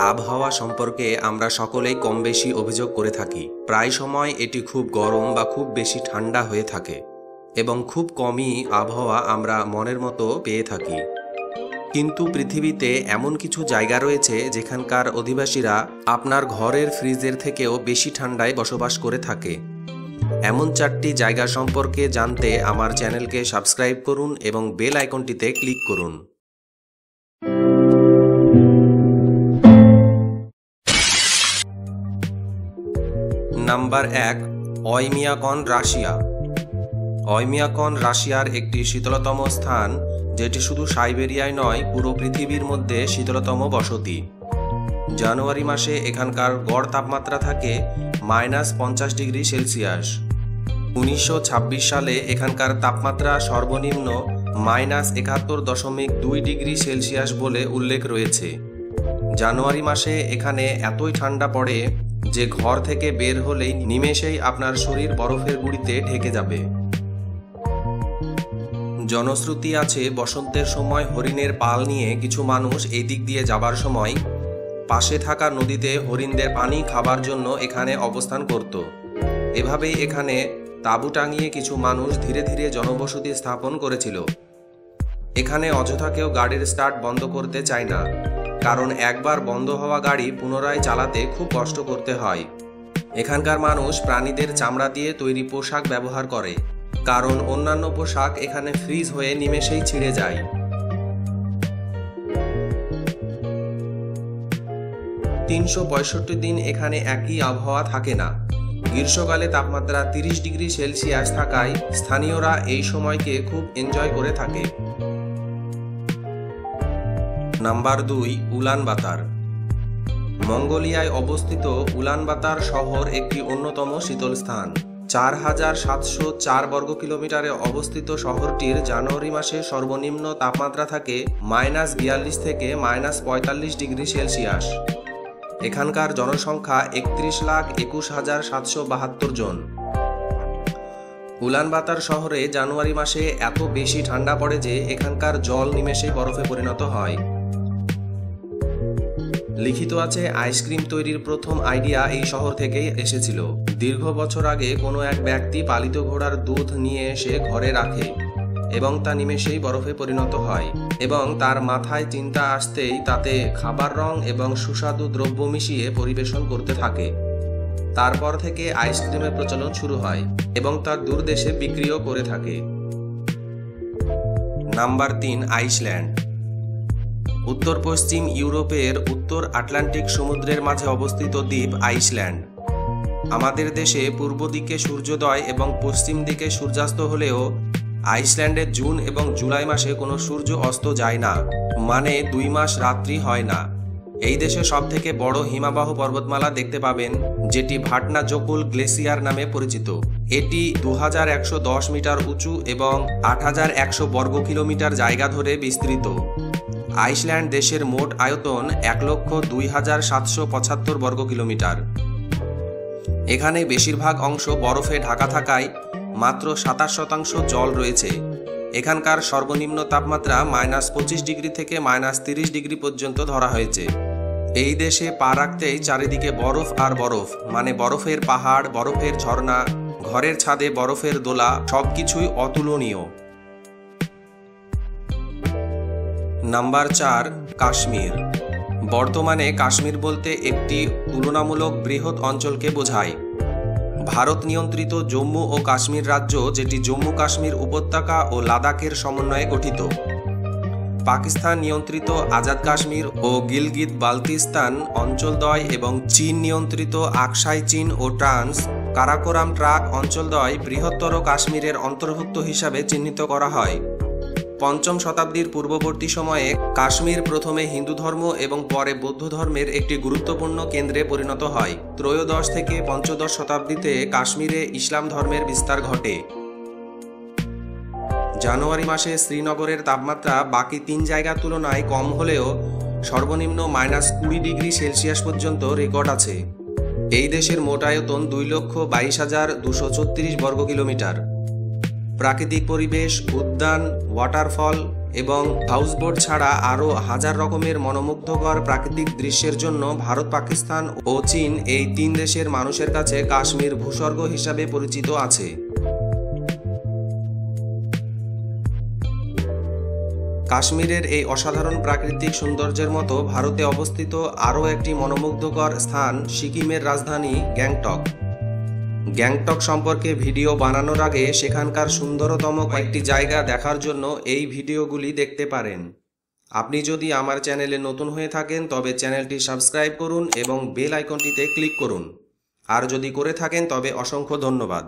আবহাওয়া সম্পর্কে আমরা সকলেই কম বেশি অভিযোগ করে থাকি। প্রায় সময় এটি খুব গরম বা খুব বেশি ঠান্ডা হয়ে থাকে এবং খুব কমই আবহাওয়া আমরা মনের মতো পেয়ে থাকি। কিন্তু পৃথিবীতে এমন কিছু জায়গা রয়েছে যেখানকার অধিবাসীরা আপনার ঘরের ফ্রিজের থেকেও বেশি ঠান্ডায় বসবাস করে থাকে। এমন 4টি জায়গা সম্পর্কে জানতে আমার চ্যানেলকে সাবস্ক্রাইব করুন এবং বেল আইকনটিতে ক্লিক করুন। Number 1, Oymyakon, Russia. ওইমিয়াকন রাশিয়ার একটি শীতলতম স্থান, যেটি শুধু সাইবেরিয়ায় নয়, পুরো পৃথিবীর মধ্যে শীতলতম বসতি। জানুয়ারি মাসে এখানকার গড় তাপমাত্রা থাকে -50 ডিগ্রি সেলসিয়াস। 1926 সালে এখানকার তাপমাত্রা সর্বনিম্ন -71.2 ডিগ্রি সেলসিয়াস বলে উল্লেখ রয়েছে। জানুয়ারি মাসে এখানে এতই ঠান্ডা পড়ে যে ঘর থেকে বের হলেই নিমেষেই আপনার শরীর বরফের গুঁড়িতে ঢেকে যাবে। জনশ্রুতি আছে, বসন্তের সময় হরিণের পাল নিয়ে কিছু মানুষ এই দিক দিয়ে যাবার সময় পাশে থাকা নদীতে হরিণদের পানি খাবার জন্য এখানে অবস্থান করত। এভাবেই এখানে তাঁবু টাঙিয়ে কিছু মানুষ ধীরে ধীরে জনবসতি স্থাপন করেছিল। এখানে অযথা কেউ গাড়ির স্টার্ট বন্ধ করতে চায় না, কারণ একবার বন্ধ হওয়া গাড়ি পুনরায় চালাতে খুব কষ্ট করতে হয়। এখানকার মানুষ প্রাণীদের চামড়া দিয়ে তৈরি পোশাক ব্যবহার করে, কারণ অন্যান্য পোশাক এখানে ফ্রিজ হয়ে নিমেষেই ছিঁড়ে যায়। 365 দিন এখানে একই আবহাওয়া থাকে না। গ্রীষ্মকালে তাপমাত্রা 30 ডিগ্রি সেলসিয়াস থাকায় স্থানীয়রা এই সময়কে খুব এনজয় করে থাকে। Number 2, Ulaanbaatar. মঙ্গোলিয়ায় অবস্থিত উলানবাতার শহর একটি অন্যতম শীতল স্থান। 4704 বর্গ কিলোমিটারে অবস্থিত শহরটির জানুয়ারি মাসে সর্বনিম্ন তাপমাত্রা থাকে -42 থেকে -45 ডিগ্রি সেলসিয়াস। এখানকার জনসংখ্যা 31,21,772 জন। উলানবাতার শহরে জানুয়ারি মাসে এত বেশি ঠান্ডা পড়ে যে এখানকার জল নিমেষে বরফে পরিণত হয়। লিখিত আছে, আইসক্রিম তৈরির প্রথম আইডিয়া এই শহর থেকেই এসেছিল। দীর্ঘ বছর আগে কোনো এক ব্যক্তি পালিত ঘোড়ার দুধ নিয়ে এসে ঘরে রাখে এবং তা নিমেষেই বরফে পরিণত হয়, এবং তার মাথায় চিন্তা আসতেই তাতে খাবার রং এবং সুস্বাদু দ্রব্য মিশিয়ে পরিবেশন করতে থাকে। তারপর থেকে আইসক্রিমের প্রচলন শুরু হয় এবং তা দূর দেশে বিক্রিও করে থাকে। Number 3, Iceland. উত্তর পশ্চিম ইউরোপের উত্তর আটলান্টিক সমুদ্রের মাঝে অবস্থিত দ্বীপ আইসল্যান্ড। আমাদের দেশে পূর্ব দিকে সূর্যোদয় এবং পশ্চিম দিকে সূর্যাস্ত হলেও আইসল্যান্ডে জুন এবং জুলাই মাসে কোনো সূর্য অস্ত যায় না, মানে 2 মাস রাত্রি হয় না। এই দেশে সবথেকে বড় হিমাবাহ পর্বতমালা দেখতে পাবেন, যেটি ভাটনাজোকুল গ্লেসিয়ার নামে পরিচিত। এটি 2110 মিটার উঁচু এবং 8100 বর্গ কিলোমিটার জায়গা ধরে বিস্তৃত। আইসল্যান্ড দেশের মোট আয়তন 1,02,775 বর্গ কিলোমিটার। এখানে বেশিরভাগ অংশ বরফে ঢাকা থাকায় মাত্র 27% জল রয়েছে। এখানকার সর্বনিম্ন তাপমাত্রা -25 ডিগ্রি থেকে -30 ডিগ্রি পর্যন্ত ধরা হয়েছে। এই দেশে পা রাখতেই চারিদিকে বরফ আর বরফ, মানে বরফের পাহাড়, বরফের ঝর্ণা, ঘরের ছাদে বরফের দোলা, সবকিছুই অতুলনীয়। নাম্বার 4, কাশ্মীর। বর্তমানে কাশ্মীর বলতে একটি তুলনামূলক বৃহৎ অঞ্চলকে বোঝায়। ভারত নিয়ন্ত্রিত জম্মু ও কাশ্মীর রাজ্য, যেটি জম্মু কাশ্মীর উপত্যকা ও লাদাখের সমন্বয়ে গঠিত। পাকিস্তান নিয়ন্ত্রিত আজাদ কাশ্মীর ও গিলগিত বালতিস্তান অঞ্চলদ্বয় এবং চীন নিয়ন্ত্রিত আকসাই চীন ও ট্রান্স কারাকোরাম ট্রাক অঞ্চলদ্বয় বৃহত্তর কাশ্মীরের অন্তর্ভুক্ত হিসাবে চিহ্নিত করা হয়। 5ম শতাব্দীর পূর্ববর্তী সময়ে কাশ্মীর প্রথমে হিন্দু ধর্ম এবং পরে বৌদ্ধ ধর্মের একটি গুরুত্বপূর্ণ কেন্দ্রে পরিণত হয়। ত্রয়োদশ থেকে পঞ্চদশ শতাব্দীতে কাশ্মীরে ইসলাম ধর্মের বিস্তার ঘটে। জানুয়ারি মাসে শ্রীনগরের তাপমাত্রা বাকি 3 জায়গার তুলনায় কম হলেও সর্বনিম্ন -20 ডিগ্রি সেলসিয়াস পর্যন্ত রেকর্ড আছে। এই দেশের মোট আয়তন 2,22,234 বর্গ কিলোমিটার। প্রাকৃতিক পরিবেশ, উদ্যান, ওয়াটারফল এবং হাউসবোট ছাড়া আরও হাজার রকমের মনোমুগ্ধকর প্রাকৃতিক দৃশ্যের জন্য ভারত, পাকিস্তান ও চীন এই 3 দেশের মানুষের কাছে কাশ্মীর ভূস্বর্গ হিসাবে পরিচিত আছে। কাশ্মীরের এই অসাধারণ প্রাকৃতিক সৌন্দর্যের মতো ভারতে অবস্থিত আরও একটি মনোমুগ্ধকর স্থান সিকিমের রাজধানী গ্যাংটক। গ্যাংটক সম্পর্কে ভিডিও বানানোর আগে সেখানকার সুন্দরতম কয়েকটি জায়গা দেখার জন্য এই ভিডিওগুলি দেখতে পারেন। আপনি যদি আমার চ্যানেলে নতুন হয়ে থাকেন তবে চ্যানেলটি সাবস্ক্রাইব করুন এবং বেল আইকনটিতে ক্লিক করুন। আর যদি করে থাকেন তবে অসংখ্য ধন্যবাদ।